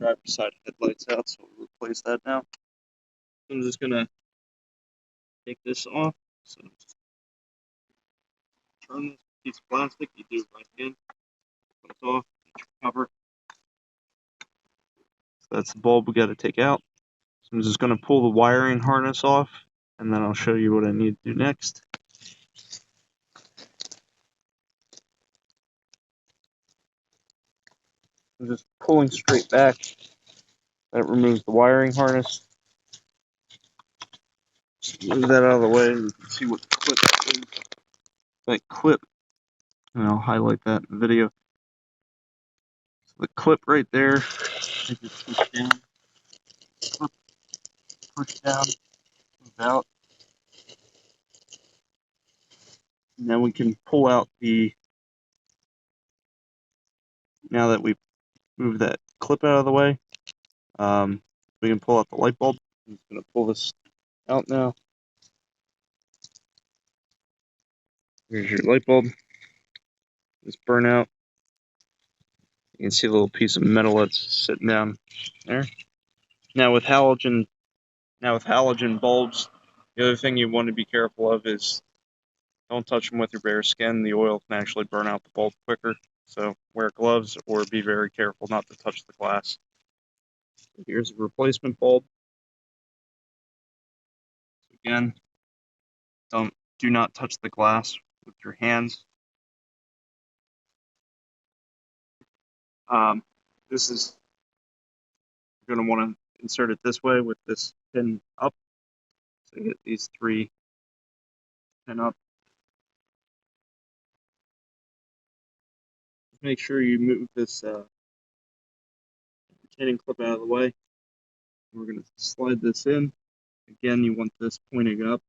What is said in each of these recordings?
driver's side headlights out, so we'll replace that now. I'm just gonna take this off. So just turn this piece of plastic. You do it right hand. Put it off. Get your cover. So that's the bulb we got to take out. So I'm just gonna pull the wiring harness off, and then I'll show you what I need to do next. I'm just pulling straight back. That removes the wiring harness. Move that out of the way, and you can see what the clip is. That clip, and I'll highlight that in the video. So the clip right there, I just push down, clip, push down, move out. And then we can pull out the, now that we've moved that clip out of the way, we can pull out the light bulb. I'm just going to pull this out now. Here's your light bulb. This burnout. You can see a little piece of metal that's sitting down there. Now with halogen bulbs, the other thing you want to be careful of is don't touch them with your bare skin. The oil can actually burn out the bulb quicker. So wear gloves or be very careful not to touch the glass. Here's a replacement bulb. Again, do not touch the glass with your hands. This is, you're going to want to insert it this way with this pin up. So you get these 3 pin up. Make sure you move this retaining clip out of the way. We're going to slide this in. Again, you want this pointing up.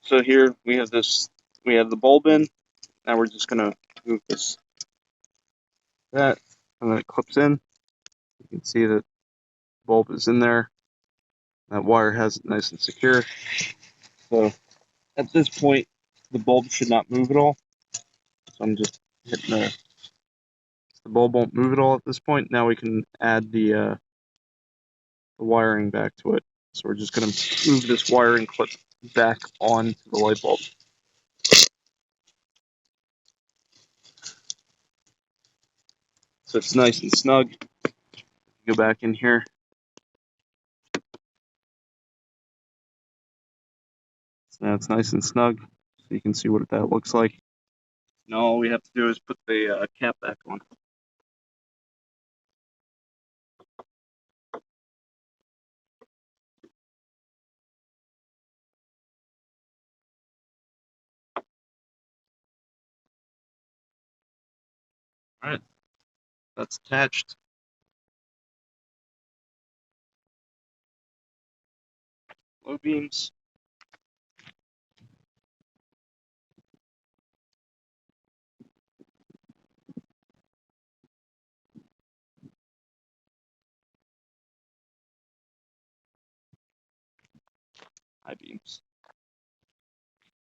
So here we have the bulb in. Now we're just going to move that, and then it clips in. You can see that the bulb is in there. That wire has it nice and secure. So at this point, the bulb should not move at all. So I'm just hitting the bulb won't move at all at this point. Now we can add the wiring back to it. So we're just going to move this wiring clip back onto the light bulb. So it's nice and snug. Go back in here. So now it's nice and snug. So you can see what that looks like. Now all we have to do is put the cap back on. Alright, that's attached. Low beams. High beams.